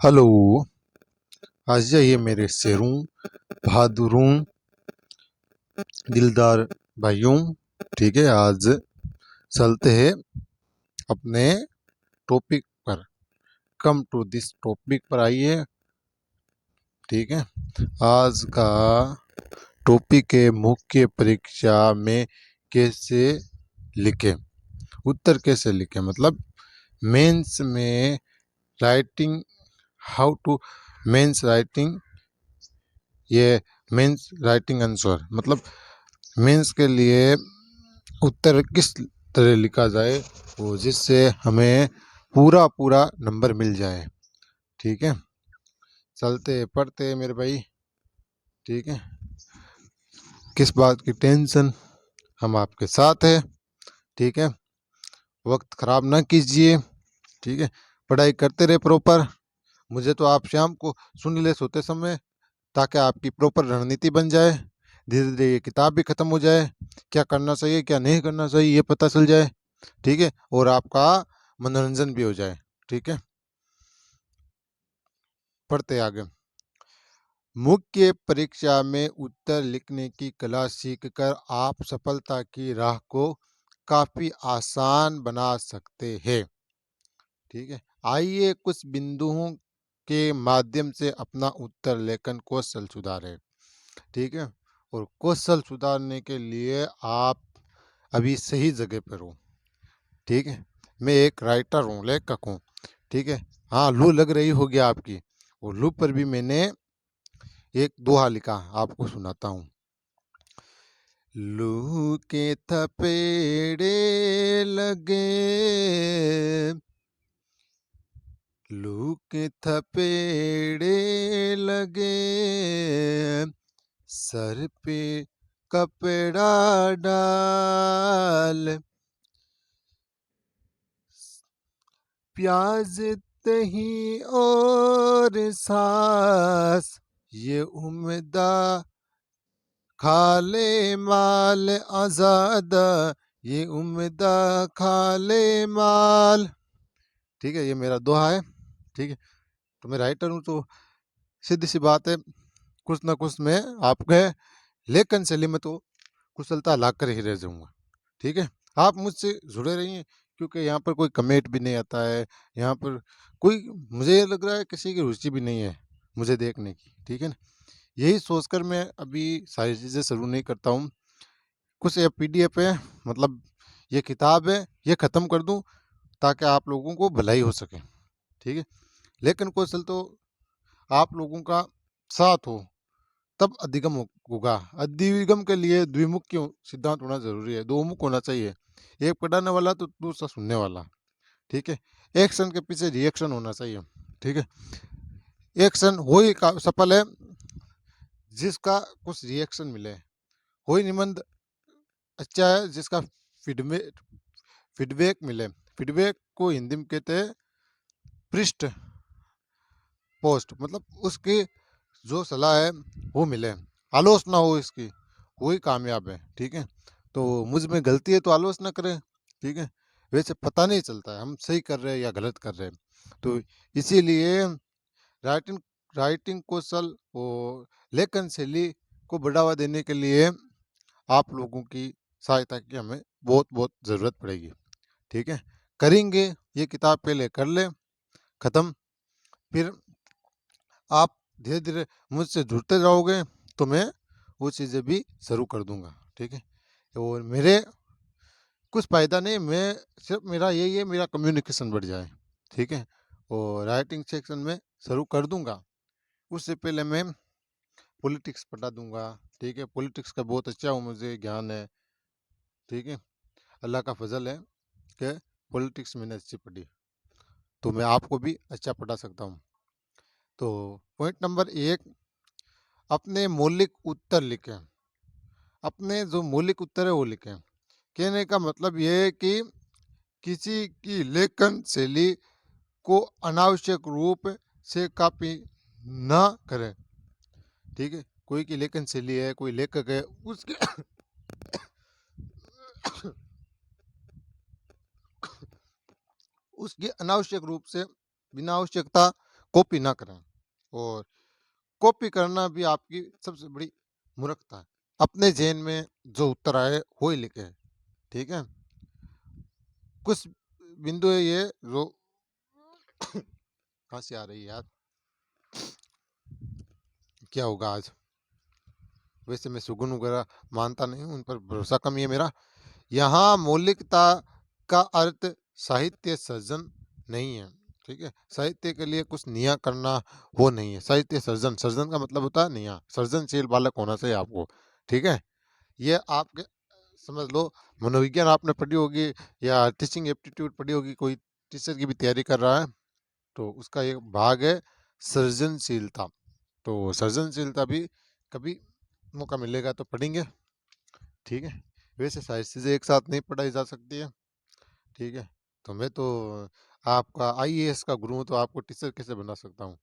Hello. आज जाइए मेरे शेरों, बहादुरों, दिलदार भाइयों। ठीक है, आज चलते हैं अपने टॉपिक पर। कम टू दिस टॉपिक पर आइए। ठीक है, आज का टॉपिक है मुख्य परीक्षा में कैसे लिखें, उत्तर कैसे लिखें, मतलब मेंस में writing, how to mains writing, ये मेंस राइटिंग आंसर, मतलब मेंस के लिए उत्तर किस तरह लिखा जाए वो, जिससे हमें पूरा पूरा नंबर मिल जाए। ठीक है, चलते पढ़ते मेरे भाई। ठीक है, किस बात की टेंशन, हम आपके साथ है। ठीक है, वक्त खराब ना कीजिए। ठीक है, पढ़ाई करते रहे प्रॉपर। मुझे तो आप शाम को सुन ले सोते समय, ताकि आपकी प्रॉपर रणनीति बन जाए। धीरे धीरे ये किताब भी खत्म हो जाए, क्या करना चाहिए क्या नहीं करना चाहिए ये पता चल जाए। ठीक है, और आपका मनोरंजन भी हो जाए। ठीक है, पढ़ते आगे। मुख्य परीक्षा में उत्तर लिखने की कला सीखकर आप सफलता की राह को काफी आसान बना सकते हैं। ठीक है, आइए कुछ बिंदुओं के माध्यम से अपना उत्तर लेखन कौशल सुधारें। ठीक है, और कौशल सुधारने के लिए आप अभी सही जगह पर हो। ठीक है, मैं एक राइटर हूँ, लेखक हूँ। ठीक है, हाँ, लू लग रही होगी आपकी। और लू पर भी मैंने एक दोहा लिखा, आपको सुनाता हूँ। लू के थपेड़े लगे, लू के थपेड़े लगे, सर पे कपड़ा डाल, प्याज दही और सास, ये उम्दा खा ले माल आजादा, ये उम्दा खा ले माल। ठीक है, ये मेरा दोहा है। ठीक है, तो मैं राइटर हूँ, तो सीधी सी बात है, कुछ ना कुछ मैं आपके लेखन शैली में तो कुशलता ला कर ही रह जाऊंगा। ठीक है, आप मुझसे जुड़े रहिए, क्योंकि यहाँ पर कोई कमेंट भी नहीं आता है। यहाँ पर कोई, मुझे ये लग रहा है किसी की रुचि भी नहीं है मुझे देखने की। ठीक है ना, यही सोचकर मैं अभी सारी चीज़ें शुरू नहीं करता हूँ। कुछ ये पीडीएफ है, मतलब ये किताब है, ये ख़त्म कर दूँ ताकि आप लोगों को भलाई हो सके। ठीक है, लेकिन कौशल तो आप लोगों का साथ हो तब अधिगम होगा। अधिगम के लिए द्विमुख क्यों सिद्धांत होना जरूरी है, दो मुख होना चाहिए, एक पढ़ाने वाला तो दूसरा सुनने वाला। ठीक है, एक्शन के पीछे रिएक्शन होना चाहिए। ठीक है, एक्शन वही सफल है जिसका कुछ रिएक्शन मिले। वही निबंध अच्छा है जिसका फीडबैक फीडबैक मिले। फीडबैक को हिंदी में कहते हैं पृष्ठ पोस्ट, मतलब उसकी जो सलाह है वो मिले, आलोचना हो इसकी, वही कामयाब है। ठीक है, तो मुझ में गलती है तो आलोचना करें। ठीक है, वैसे पता नहीं चलता है हम सही कर रहे हैं या गलत कर रहे हैं। तो इसीलिए राइटिंग राइटिंग कौशल और लेखन शैली को बढ़ावा देने के लिए आप लोगों की सहायता की हमें बहुत बहुत ज़रूरत पड़ेगी। ठीक है, करेंगे, ये किताब पहले कर ले ख़त्म, फिर आप धीरे धीरे मुझसे जुड़ते जाओगे तो मैं वो चीज़ें भी शुरू कर दूंगा। ठीक है, और मेरे कुछ फ़ायदा नहीं, मैं सिर्फ मेरा यही है, मेरा कम्युनिकेशन बढ़ जाए। ठीक है, और राइटिंग सेक्शन में शुरू कर दूंगा। उससे पहले मैं पॉलिटिक्स पढ़ा दूंगा। ठीक है, पॉलिटिक्स का बहुत अच्छा मुझे ज्ञान है। ठीक है, अल्लाह का फजल है कि पॉलिटिक्स मैंने अच्छी पढ़ी, तो मैं आपको भी अच्छा पढ़ा सकता हूँ। तो पॉइंट नंबर 1, अपने मौलिक उत्तर लिखें। अपने जो मौलिक उत्तर है वो लिखें। कहने का मतलब ये है कि किसी की लेखन शैली को अनावश्यक रूप से कॉपी ना करें। ठीक है, कोई की लेखन शैली है, कोई लेखक है, उसके उसकी अनावश्यक रूप से, बिना आवश्यकता कॉपी ना करें। और कॉपी करना भी आपकी सबसे बड़ी मूर्खता है। अपने ज़हन में जो उत्तर आए वो ही लिखें, ठीक है? कुछ बिंदु है ये जो खाँसी आ रही है यार, क्या होगा आज? वैसे मैं सुगुन वगैरह मानता नहीं हूँ, उन पर भरोसा कम ही है मेरा। यहाँ मौलिकता का अर्थ साहित्य सर्जन नहीं है, ठीक है? साहित्य के लिए कुछ नया करना वो नहीं है। साहित्य सर्जन, सर्जन का मतलब होता है नया, सृजनशील बालक होना चाहिए आपको, ठीक है? ये आपके समझ लो, मनोविज्ञान आपने पढ़ी होगी या टीचिंग एप्टीट्यूड पढ़ी होगी, कोई टीचर की भी तैयारी कर रहा है, तो उसका एक भाग है सृजनशीलता। तो सृजनशीलता भी कभी मौका मिलेगा तो पढ़ेंगे, ठीक है? वैसे सारी चीज़ें एक साथ नहीं पढ़ाई जा सकती है, ठीक है? तो मैं तो आपका आईएएस का गुरु हूँ, तो आपको टीचर कैसे बना सकता हूँ,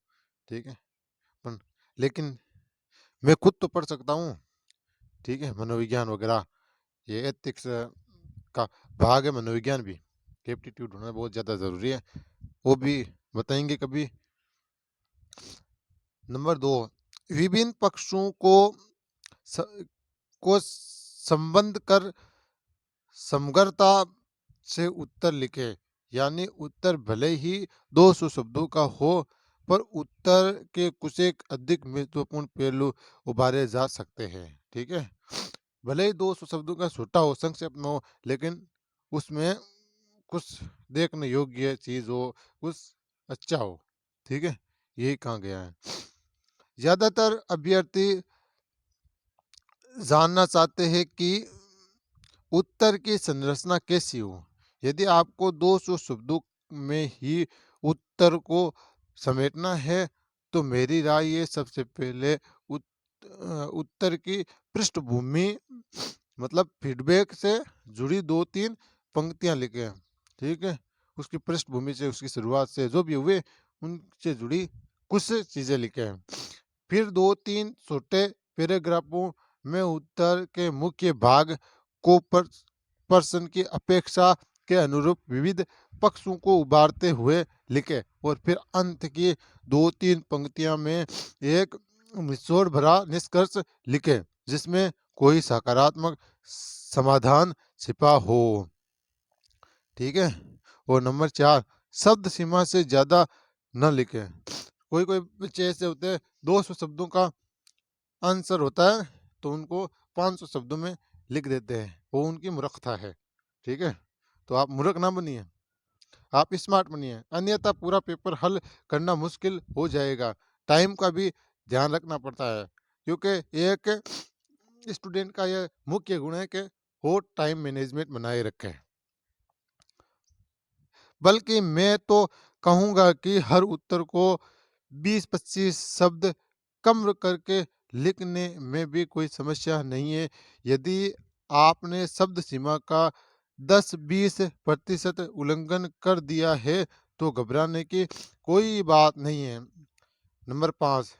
ठीक है? पर लेकिन मैं खुद तो पढ़ सकता हूँ, ठीक है? मनोविज्ञान वगैरह, ये एथिक्स का भाग है मनोविज्ञान भी। एप्टीट्यूड होना बहुत ज़्यादा ज़रूरी है, वो भी बताएँगे कभी। नंबर 2, विभिन्न पक्षों स को संबंध कर समग्रता से उत्तर लिखें। यानी उत्तर भले ही 200 शब्दों का हो, पर उत्तर के कुछ एक अधिक महत्वपूर्ण पहलू उभारे जा सकते हैं, ठीक है? भले ही 200 शब्दों का छोटा हो, संक्षेप में हो, लेकिन उसमें कुछ देखने योग्य चीज़ हो, कुछ अच्छा हो, ठीक है? यही कहा गया है। ज़्यादातर अभ्यर्थी जानना चाहते हैं कि उत्तर की संरचना कैसी हो। यदि आपको 200 शब्दों में ही उत्तर को समेटना है, तो मेरी राय ये सबसे पहले उत्तर की पृष्ठभूमि मतलब फीडबैक से जुड़ी 2-3 पंक्तियाँ लिखें, ठीक है? उसकी पृष्ठभूमि से, उसकी शुरुआत से जो भी हुए, उनसे जुड़ी कुछ चीज़ें लिखें। फिर 2-3 छोटे पैराग्राफों में उत्तर के मुख्य भाग को प्रश्न की अपेक्षा के अनुरूप विविध पक्षों को उभारते हुए लिखें, और फिर अंत की 2-3 पंक्तियां में एक निचोड़ भरा निष्कर्ष लिखें, जिसमें कोई सकारात्मक समाधान छिपा हो, ठीक है? और नंबर 4, शब्द सीमा से ज़्यादा न लिखें। कोई बच्चे ऐसे होते हैं, 200 शब्दों का आंसर होता है, तो उनको 500 शब्दों में लिख देते हैं, वो उनकी मूर्खता है, ठीक है? तो आप मूर्ख ना बनिए, आप स्मार्ट बनिए, अन्यथा पूरा पेपर हल करना मुश्किल हो जाएगा। टाइम का भी ध्यान रखना पड़ता है, क्योंकि एक स्टूडेंट का यह मुख्य गुण है कि वो टाइम मैनेजमेंट बनाए रखे। बल्कि मैं तो कहूँगा कि हर उत्तर को 20-25 शब्द कम करके लिखने में भी कोई समस्या नहीं है। यदि आपने शब्द सीमा का 10-20% उल्लंघन कर दिया है, तो घबराने की कोई बात नहीं है। नंबर 5,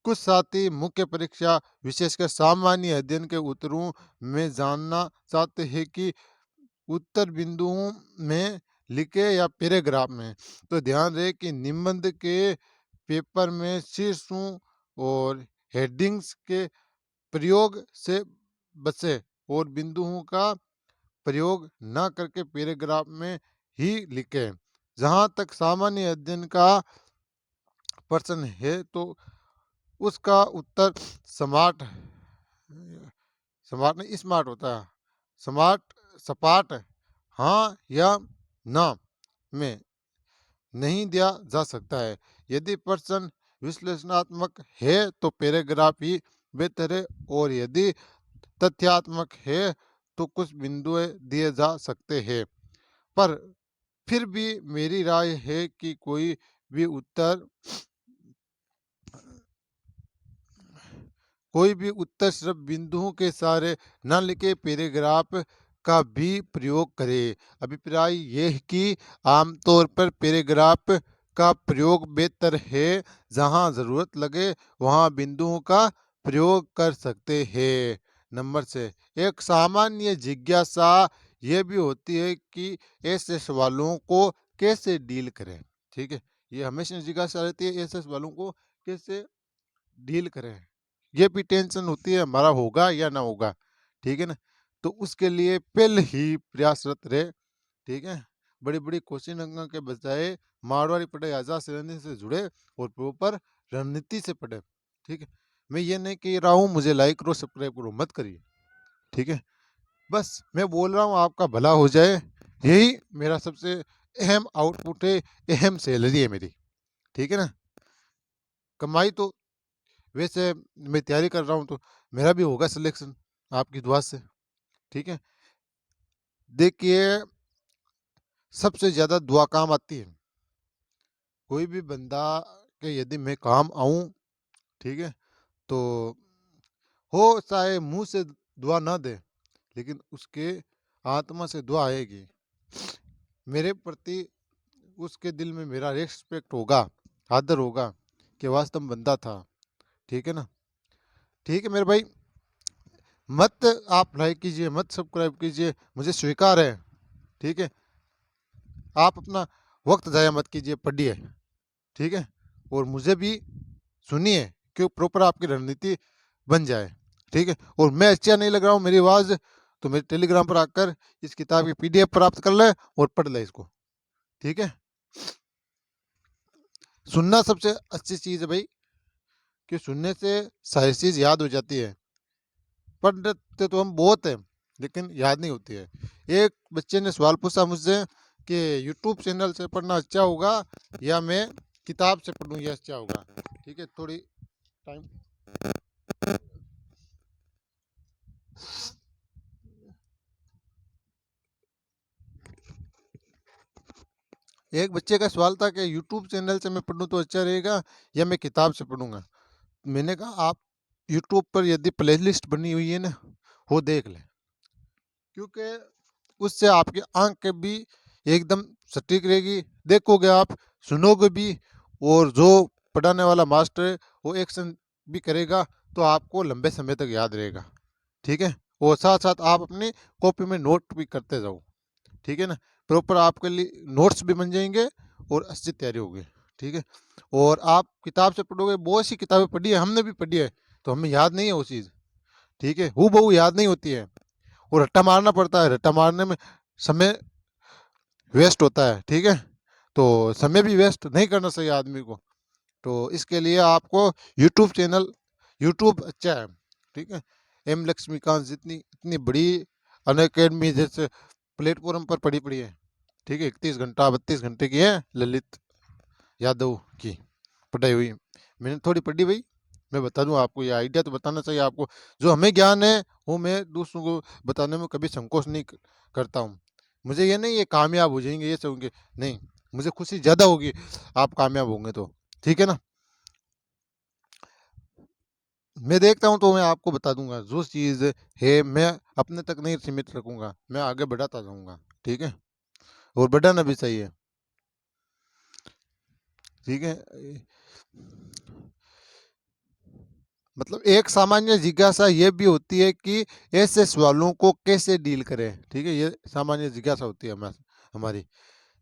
कुछ साथी मुख्य परीक्षा, विशेषकर सामान्य अध्ययन के उत्तरों में जानना चाहते हैं कि उत्तर बिंदुओं में लिखे या पैराग्राफ में। तो ध्यान रहे कि निबंध के पेपर में शीर्षों और हेडिंग्स के प्रयोग से बचे, और बिंदुओं का प्रयोग ना करके पैराग्राफ में ही लिखें। जहाँ तक सामान्य अध्ययन का प्रश्न है, तो उसका उत्तर स्मार्ट स्मार्ट नहीं स्मार्ट होता है, स्मार्ट सपाट हाँ या ना में नहीं दिया जा सकता है। यदि प्रश्न विश्लेषणात्मक है, तो पैराग्राफ ही बेहतर है, और यदि तथ्यात्मक है, तो कुछ बिंदु दिए जा सकते हैं। पर फिर भी मेरी राय है कि कोई भी उत्तर सिर्फ बिंदुओं के सारे न लिखे पैराग्राफ का भी प्रयोग करे। अभिप्राय ये है कि आमतौर पर पैराग्राफ का प्रयोग बेहतर है, जहां ज़रूरत लगे वहां बिंदुओं का प्रयोग कर सकते हैं। नंबर से एक सामान्य जिज्ञासा ये भी होती है कि ऐसे सवालों को कैसे डील करें, ठीक है? ये हमेशा जिज्ञासा रहती है ऐसे सवालों को कैसे डील करें। ये भी टेंशन होती है हमारा होगा या ना होगा, ठीक है ना? तो उसके लिए पहले ही प्रयासरत रहे, ठीक है? बड़ी-बड़ी क्वेश्चन अंक के बजाय मारवाड़ी पढ़े, आज़ाद रणनीति से जुड़े और प्रॉपर रणनीति से पढ़े, ठीक है? मैं ये नहीं कह रहा हूँ मुझे लाइक करो, सब्सक्राइब करो, मत करिए, ठीक है? बस मैं बोल रहा हूँ आपका भला हो जाए, यही मेरा सबसे अहम आउटपुट है, अहम सैलरी है मेरी, ठीक है ना? कमाई तो वैसे मैं तैयारी कर रहा हूँ तो मेरा भी होगा सिलेक्शन आपकी दुआ से, ठीक है? देखिए सबसे ज़्यादा दुआ काम आती है। कोई भी बंदा के यदि मैं काम आऊँ, ठीक है? तो हो चाहे मुँह से दुआ ना दे, लेकिन उसके आत्मा से दुआ आएगी। मेरे प्रति उसके दिल में मेरा रिस्पेक्ट होगा, आदर होगा कि वास्तव में बंदा था, ठीक है ना? ठीक है मेरे भाई, मत आप लाइक कीजिए, मत सब्सक्राइब कीजिए, मुझे स्वीकार है, ठीक है? आप अपना वक्त ज़ाया मत कीजिए, पढ़िए, ठीक है? और मुझे भी सुनिए कि प्रॉपर आपकी रणनीति बन जाए, ठीक है? और मैं अच्छा नहीं लग रहा हूँ मेरी आवाज़, तो मेरे टेलीग्राम पर आकर इस किताब की पीडीएफ प्राप्त कर ले और पढ़ ले इसको, ठीक है? सुनना सबसे अच्छी चीज़ है भाई, कि सुनने से सारी चीज़ याद हो जाती है। पढ़ते तो हम बहुत हैं, लेकिन याद नहीं होती है। एक बच्चे ने सवाल पूछा मुझसे कि यूट्यूब चैनल से पढ़ना अच्छा होगा या मैं किताब से पढ़ूँ ये अच्छा होगा, ठीक है? थोड़ी टाइम एक बच्चे का सवाल था कि यूट्यूब चैनल से मैं पढ़ूँ तो अच्छा रहेगा या मैं किताब से पढ़ूँगा? मैंने कहा आप यूट्यूब पर यदि प्लेलिस्ट बनी हुई है ना, वो देख लें। क्योंकि उससे आपकी आँखें भी एकदम सटीक रहेगी, देखोगे आप, सुनोगे भी और जो पढ़ाने वाला मास्टर है, वो एक्शन भी करेगा, तो आपको लंबे समय तक याद रहेगा, ठीक है? और साथ-साथ आप अपनी कॉपी में नोट भी करते जाओ, ठीक है ना? प्रॉपर आपके लिए नोट्स भी बन जाएँगे और अच्छी तैयारी होगी, ठीक है? और आप किताब से पढ़ोगे, बहुत सी किताबें पढ़ी है, हमने भी पढ़ी है, तो हमें याद नहीं है वो चीज़, ठीक है? हूबहू याद नहीं होती है और रट्टा मारना पड़ता है, रट्टा मारने में समय वेस्ट होता है, ठीक है? तो समय भी वेस्ट नहीं करना चाहिए आदमी को। तो इसके लिए आपको यूट्यूब चैनल यूट्यूब अच्छा है, ठीक है? एम लक्ष्मीकांत जितनी इतनी बड़ी अनअकैडमी जैसे प्लेटफ़ॉर्म पर पड़ी है, ठीक है? 31 घंटा 32 घंटे की है ललित यादव की पढ़ाई हुई। मैंने थोड़ी पढ़ी भई, मैं बता दूँ आपको, ये आइडिया तो बताना चाहिए आपको। जो हमें ज्ञान है, वो मैं दूसरों को बताने में कभी संकोच नहीं करता हूँ। मुझे ये नहीं ये कामयाब हो जाएँगे, ये सब होंगे, नहीं, मुझे खुशी ज़्यादा होगी आप कामयाब होंगे तो, ठीक है ना? मैं देखता हूँ तो मैं आपको बता दूँगा, जो चीज़ है मैं अपने तक नहीं सीमित रखूँगा, मैं आगे बढ़ाता जाऊँगा, ठीक है? और बढ़ाना भी चाहिए, ठीक है? मतलब एक सामान्य जिज्ञासा ये भी होती है कि ऐसे सवालों को कैसे डील करें, ठीक है? ये सामान्य जिज्ञासा होती है हमारी,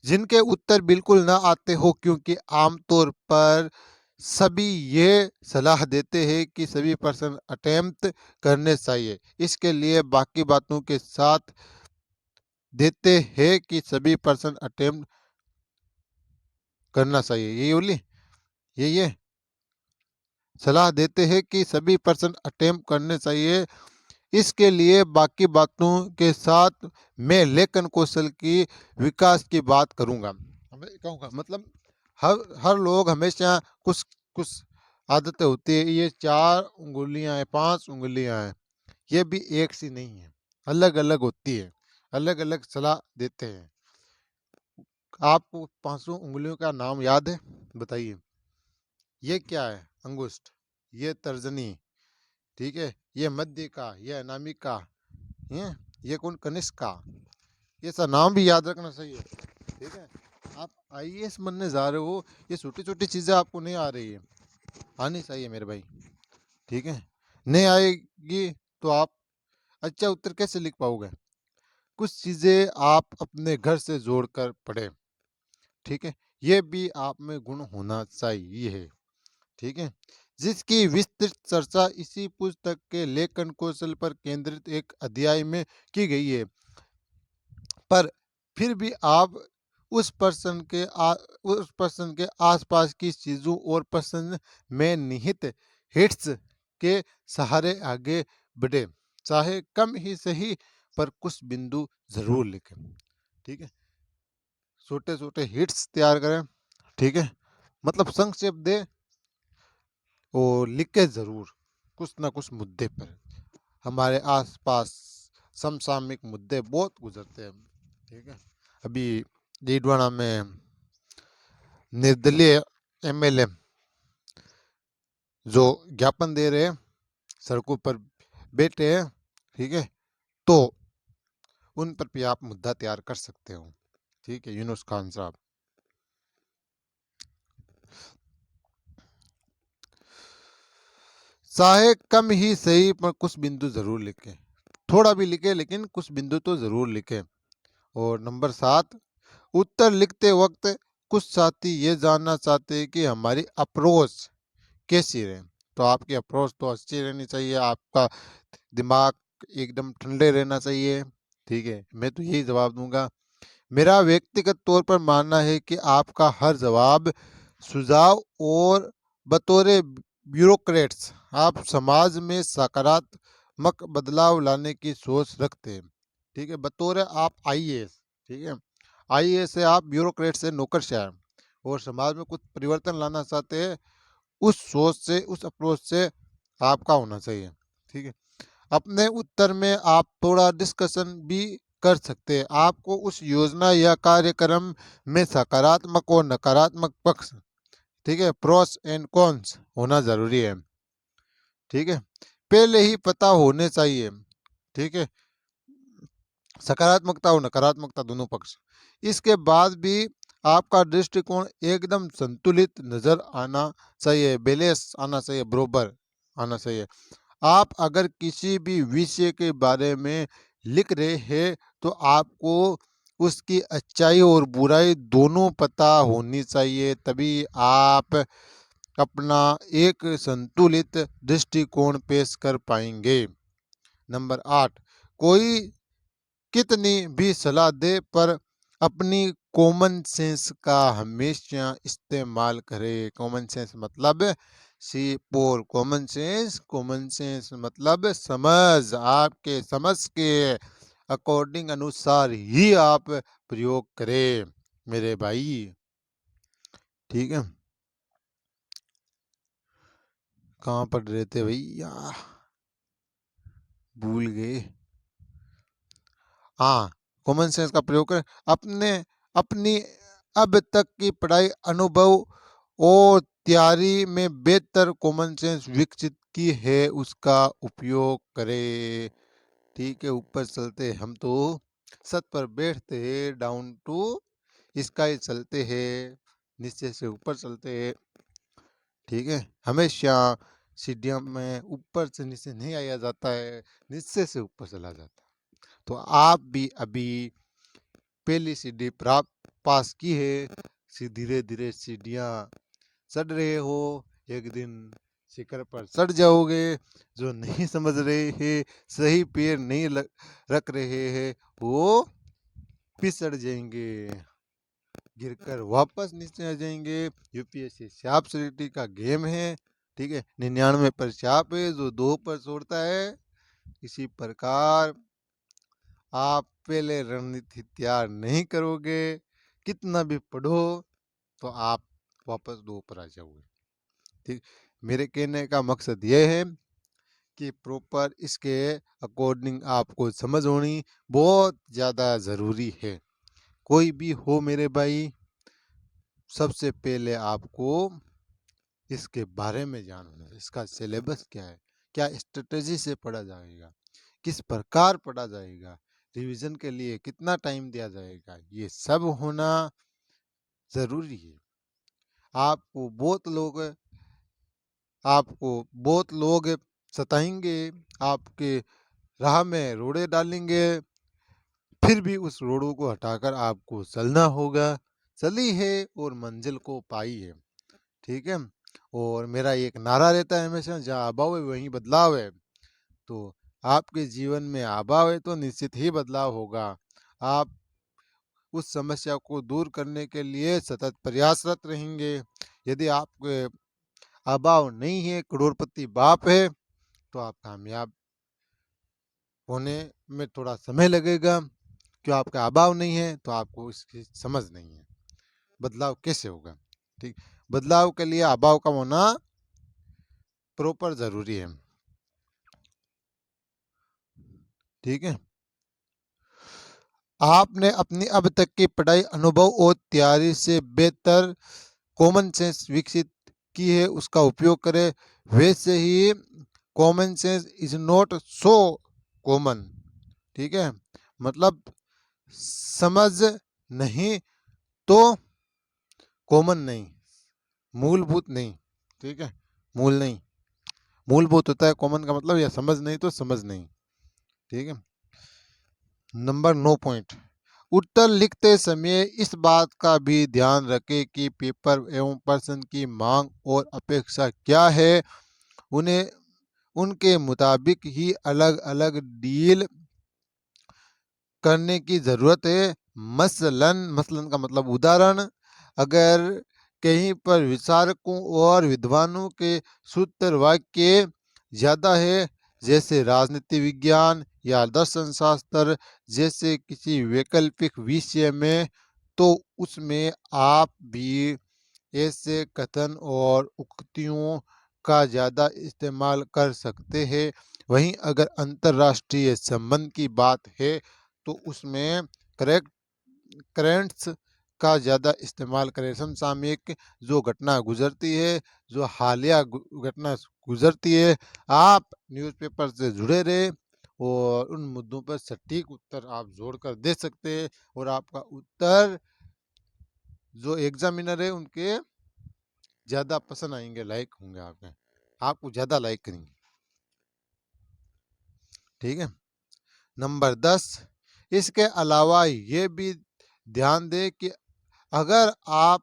जिनके उत्तर बिल्कुल ना आते हो, क्योंकि आमतौर पर सभी ये सलाह देते हैं कि सभी पर्सन अटेम्प्ट करने चाहिए। इसके लिए बाकी बातों के साथ देते हैं कि सभी पर्सन अटेम्प्ट करना चाहिए। यही बोली? ये सलाह देते हैं कि सभी पर्सन अटेम्प्ट करने चाहिए। इसके लिए बाकी बातों के साथ मैं लेखन कौशल की विकास की बात करूँगा। मैं कहूँगा मतलब हर लोग हमेशा कुछ कुछ आदतें होती है, ये 4 उँगलियाँ हैं, 5 उँगलियाँ हैं, ये भी एक सी नहीं है, अलग-अलग होती है, अलग-अलग सलाह देते हैं। आपको पाँचों उँगलियों का नाम याद है? बताइए। ये क्या है? अंगुष्ठ, ये तर्जनी, ठीक है? ये मध्यिका, ये अनामिका, हैं? ये कौन कनिष्का, ये सब नाम भी याद रखना चाहिए, ठीक है? आप आईएएस बनने जा रहे हो, ये छोटी-छोटी चीज़ें आपको नहीं आ रही है, आनी चाहिए मेरे भाई, ठीक है? नहीं आएगी तो आप अच्छा उत्तर कैसे लिख पाओगे? कुछ चीज़ें आप अपने घर से जोड़कर पढ़ें, ठीक है? ये भी आप में गुण होना चाहिए। ठीक है, जिसकी विस्तृत चर्चा इसी पुस्तक के लेखन कौशल पर केंद्रित एक अध्याय में की गई है। पर फिर भी आप उस पर्सन के आसपास की चीजों और पर्सन में निहित हिट्स के सहारे आगे बढ़े, चाहे कम ही सही पर कुछ बिंदु जरूर लिखें। ठीक है, छोटे छोटे हिट्स तैयार करें। ठीक है, मतलब संक्षेप दे और लिखे जरूर कुछ ना कुछ मुद्दे पर। हमारे आसपास समसामयिक मुद्दे बहुत गुजरते हैं। ठीक है, अभी डीडवाना में निर्दलीय एमएलए जो ज्ञापन दे रहे हैं, सड़कों पर बैठे हैं। ठीक है, तो उन पर भी आप मुद्दा तैयार कर सकते हो। ठीक है, यूनुस खान साहब। चाहे कम ही सही पर कुछ बिंदु जरूर लिखें, थोड़ा भी लिखे लेकिन कुछ बिंदु तो जरूर लिखें। और नंबर 7, उत्तर लिखते वक्त कुछ साथी ये जानना चाहते हैं कि हमारी अप्रोच कैसी रहे। तो आपकी अप्रोच तो अच्छी रहनी चाहिए, आपका दिमाग एकदम ठंडे रहना चाहिए। ठीक है, मैं तो यही जवाब दूंगा। मेरा व्यक्तिगत तौर पर मानना है कि आपका हर जवाब सुझाव और बतौर ब्यूरोक्रेट्स आप समाज में सकारात्मक बदलाव लाने की सोच रखते हैं। ठीक है, बतौर आप आईएएस। ठीक है, आईएएस से आप ब्यूरोक्रेट से नौकरशाह और समाज में कुछ परिवर्तन लाना चाहते हैं, उस सोच से उस अप्रोच से आपका होना चाहिए। ठीक है, अपने उत्तर में आप थोड़ा डिस्कशन भी कर सकते हैं। आपको उस योजना या कार्यक्रम में सकारात्मक और नकारात्मक पक्ष, ठीक है, प्रोस एंड कॉन्स होना जरूरी है। ठीक है, पहले ही पता होने चाहिए। ठीक है, सकारात्मकता और नकारात्मकता दोनों पक्ष। इसके बाद भी आपका दृष्टिकोण एकदम संतुलित नजर आना चाहिए, बैलेंस आना चाहिए, बरोबर आना चाहिए। आप अगर किसी भी विषय के बारे में लिख रहे हैं तो आपको उसकी अच्छाई और बुराई दोनों पता होनी चाहिए, तभी आप अपना एक संतुलित दृष्टिकोण पेश कर पाएंगे। नंबर 8, कोई कितनी भी सलाह दे पर अपनी कॉमन सेंस का हमेशा इस्तेमाल करें। कॉमन सेंस मतलब सी पोर कॉमन सेंस मतलब समझ, आपके समझ के अकॉर्डिंग अनुसार ही आप प्रयोग करें मेरे भाई। ठीक है, कहाँ पढ़ रहे थे भैया, भूल गए। हाँ, कॉमन सेंस का प्रयोग करें। अपनी अब तक की पढ़ाई, अनुभव और तैयारी में बेहतर कॉमन सेंस विकसित की है, उसका उपयोग करें। ठीक है, ऊपर चलते हम तो छत पर बैठते हैं, डाउन टू स्काई चलते हैं, नीचे से ऊपर चलते हैं। ठीक है, हमेशा सीढ़ियों में ऊपर से नीचे नहीं आया जाता है, नीचे से ऊपर चला जाता है। तो आप भी अभी पहली सीढ़ी प्राप्त पास की है, धीरे धीरे सीढ़ियाँ चढ़ रहे हो, एक दिन शिखर पर चढ़ जाओगे। जो नहीं समझ रहे हैं, सही पैर नहीं रख रहे हैं, वो फिसल जाएंगे, गिरकर वापस नीचे आ जाएंगे। यूपीएससी सांप सीढ़ी का गेम है। ठीक है, 99 पर सांप है, जो 2 पर छोड़ता है। इसी प्रकार आप पहले रणनीति तैयार नहीं करोगे, कितना भी पढ़ो तो आप वापस 2 पर आ जाओगे। ठीक, मेरे कहने का मकसद ये है कि प्रॉपर इसके अकॉर्डिंग आपको समझ होनी बहुत ज़्यादा ज़रूरी है। कोई भी हो मेरे भाई, सबसे पहले आपको इसके बारे में जानना है, इसका सिलेबस क्या है, क्या स्ट्रेटेजी से पढ़ा जाएगा, किस प्रकार पढ़ा जाएगा, रिवीजन के लिए कितना टाइम दिया जाएगा, ये सब होना ज़रूरी है। आपको बहुत लोग सताएंगे, आपके राह में रोड़े डालेंगे, फिर भी उस रोड़ों को हटाकर आपको चलना होगा, चली है और मंजिल को पाई है। ठीक है। और मेरा एक नारा रहता है हमेशा, जहाँ अभाव है वहीं बदलाव है। तो आपके जीवन में अभाव है तो निश्चित ही बदलाव होगा। आप उस समस्या को दूर करने के लिए सतत प्रयासरत रहेंगे। यदि आपके अभाव नहीं है, करोड़पति बाप है, तो आप कामयाब होने में थोड़ा समय लगेगा। क्यों? आपका अभाव नहीं है तो आपको इसकी समझ नहीं है। बदलाव कैसे होगा? ठीक। बदलाव के लिए अभाव का होना प्रॉपर जरूरी है। ठीक है। आपने अपनी अब तक की पढ़ाई, अनुभव और तैयारी से बेहतर कॉमन सेंस विकसित की है, उसका उपयोग करें। वैसे ही common sense is not so common. ठीक है। मतलब समझ नहीं तो कॉमन नहीं, मूलभूत नहीं। ठीक है। मूल नहीं, मूलभूत होता है कॉमन का मतलब, या समझ नहीं तो समझ नहीं। ठीक है। नंबर 9 पॉइंट, उत्तर लिखते समय इस बात का भी ध्यान रखें कि पेपर एवं पर्सन की मांग और अपेक्षा क्या है। उन्हें उनके मुताबिक ही अलग अलग डील करने की ज़रूरत है। मसलन मसलन का मतलब उदाहरण, अगर कहीं पर विचारकों और विद्वानों के सूत्र वाक्य ज़्यादा है, जैसे राजनीति विज्ञान या दर्शन शास्त्र जैसे किसी वैकल्पिक विषय में, तो उसमें आप भी ऐसे कथन और उक्तियों का ज़्यादा इस्तेमाल कर सकते हैं। वहीं अगर अंतर्राष्ट्रीय संबंध की बात है तो उसमें करेक्ट करेंट्स का ज़्यादा इस्तेमाल करें। समसामयिक जो घटना गुजरती है, जो हालिया घटना गुजरती है, आप न्यूज़पेपर से जुड़े रहे और उन मुद्दों पर सटीक उत्तर आप जोड़कर दे सकते हैं। और आपका उत्तर जो एग्जामिनर है उनके ज़्यादा पसंद आएंगे, लाइक होंगे आपको ज़्यादा लाइक करेंगे। ठीक है। नंबर 10, इसके अलावा ये भी ध्यान दें कि अगर आप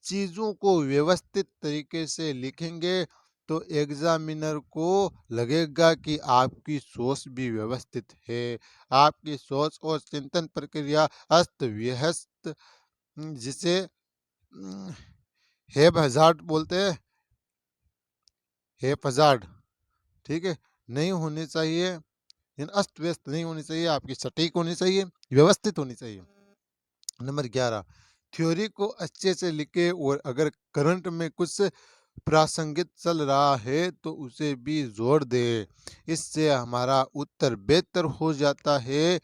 चीज़ों को व्यवस्थित तरीके से लिखेंगे तो एग्जामिनर को लगेगा कि आपकी सोच भी व्यवस्थित है। आपकी सोच और चिंतन प्रक्रिया अस्त व्यस्त, जिसे हैब हजार्ड बोलते हैं, हैप हजार्ड। ठीक है। नहीं होनी चाहिए, लेकिन अस्त व्यस्त नहीं होनी चाहिए, आपकी सटीक होनी चाहिए, व्यवस्थित होनी चाहिए। नंबर 11, थ्योरी को अच्छे से लिखे और अगर करंट में कुछ प्रासंगिक चल रहा है तो उसे भी जोड़ दे। इससे हमारा उत्तर बेहतर हो जाता है,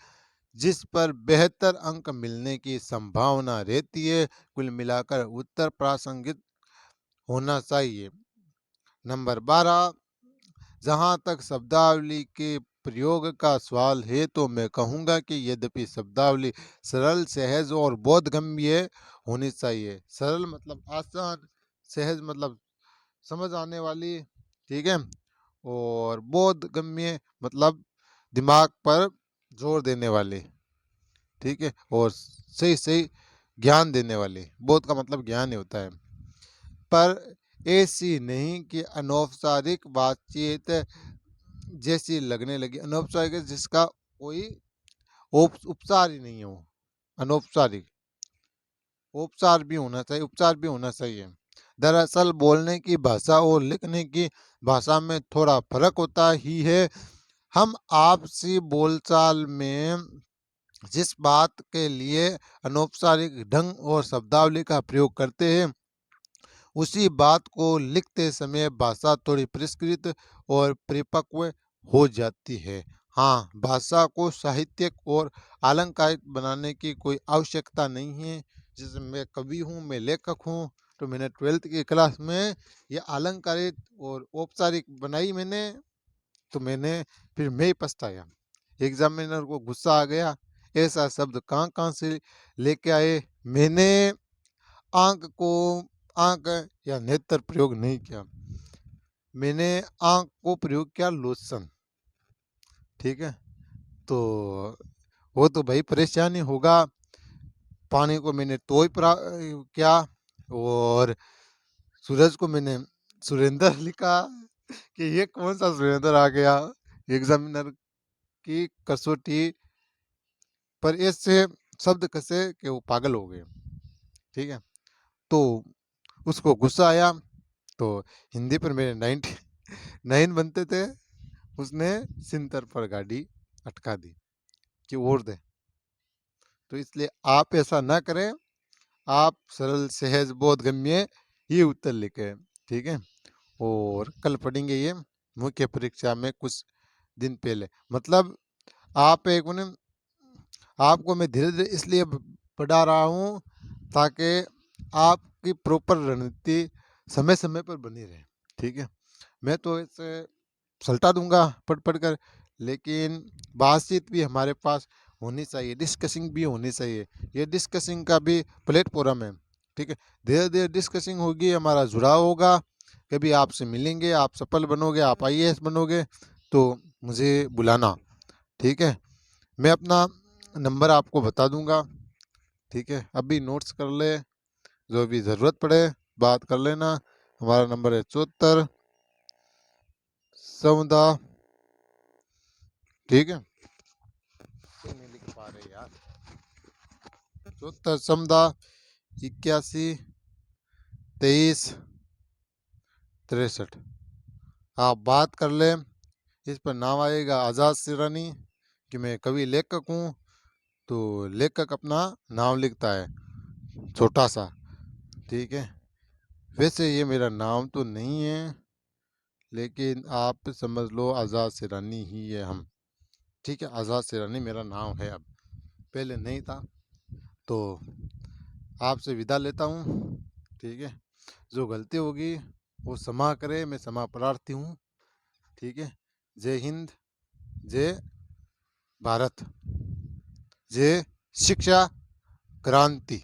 जिस पर बेहतर अंक मिलने की संभावना रहती है। कुल मिलाकर उत्तर प्रासंगिक होना चाहिए। नंबर 12, जहाँ तक शब्दावली के प्रयोग का सवाल है तो मैं कहूँगा कि यद्यपि शब्दावली सरल, सहज और बोधगम्य होनी चाहिए। सरल मतलब आसान, सहज मतलब समझ आने वाली। ठीक है। और बोधगम्य मतलब दिमाग पर जोर देने वाले। ठीक है। और सही सही ज्ञान देने वाले। बोध का मतलब ज्ञान ही होता है। पर ऐसी नहीं कि अनौपचारिक बातचीत जैसी लगने लगी। अनौपचारिक जिसका कोई उपचार ही नहीं हो। अनौपचारिक, उपचार भी होना चाहिए, उपचार भी होना चाहिए। दरअसल बोलने की भाषा और लिखने की भाषा में थोड़ा फर्क होता ही है। हम आपसी बोलचाल में जिस बात के लिए अनौपचारिक ढंग और शब्दावली का प्रयोग करते हैं, उसी बात को लिखते समय भाषा थोड़ी परिष्कृत और परिपक्व हो जाती है। हाँ, भाषा को साहित्यिक और अलंकारिक बनाने की कोई आवश्यकता नहीं है। जैसे मैं कवि हूँ, मैं लेखक हूँ, तो मैंने 12th की क्लास में ये अलंकारिक और औपचारिक बनाई मैंने, तो मैंने फिर मैं ही पछताया। एग्जामिनर को गुस्सा आ गया, ऐसा शब्द कहाँ कहाँ से लेके आए। मैंने आंक को आंक या नेत्र प्रयोग नहीं किया, मैंने आंक को प्रयोग किया लोशन। ठीक है। तो वो तो भाई परेशानी होगा। पानी को मैंने तोय किया, और सूरज को मैंने सुरेंद्र लिखा कि ये कौन सा सुरेंद्र आ गया एग्जामिनर की कसौटी पर। ऐसे शब्द कसे कि वो पागल हो गए। ठीक है, तो उसको गुस्सा आया, तो हिंदी पर मेरे 99 बनते थे, उसने सिंतर पर गाड़ी अटका दी कि और दे। तो इसलिए आप ऐसा ना करें, आप सरल सहज बोध गम्य ये उत्तर लिखें। ठीक है, और कल पढ़ेंगे ये मुख्य परीक्षा में कुछ दिन पहले। मतलब आप एक उन्हें आपको मैं धीरे धीरे इसलिए पढ़ा रहा हूँ ताकि आपकी प्रॉपर रणनीति समय समय पर बनी रहे। ठीक है, मैं तो इसे सल्टा दूंगा पढ़ पढ़ कर, लेकिन बातचीत भी हमारे पास होनी चाहिए, डिस्कसिंग भी होनी चाहिए। ये डिस्कसिंग का भी प्लेटफॉर्म है। ठीक है, धीरे धीरे डिस्कसिंग होगी, हमारा जुड़ाव होगा, कभी आपसे मिलेंगे, आप सफल बनोगे, आप आईएएस बनोगे तो मुझे बुलाना। ठीक है, मैं अपना नंबर आपको बता दूंगा। ठीक है, अभी नोट्स कर ले, जो भी ज़रूरत पड़े बात कर लेना। हमारा नंबर है 74 17। ठीक है, ये नहीं लिख पा रहे यार। 74 17 81 23 63। आप बात कर ले, इस पर नाम आएगा आज़ाद सिरानी कि मैं कवि लेखक हूँ। तो लेखक अपना नाम लिखता है छोटा सा। ठीक है, वैसे ये मेरा नाम तो नहीं है, लेकिन आप समझ लो आज़ाद सिरानी ही है हम। ठीक है, आज़ाद सिरानी मेरा नाम है, अब पहले नहीं था। तो आपसे विदा लेता हूँ। ठीक है, जो गलती होगी वो क्षमा करे, मैं क्षमा प्रार्थी हूँ। ठीक है, जय हिंद, जय भारत, जय शिक्षा क्रांति।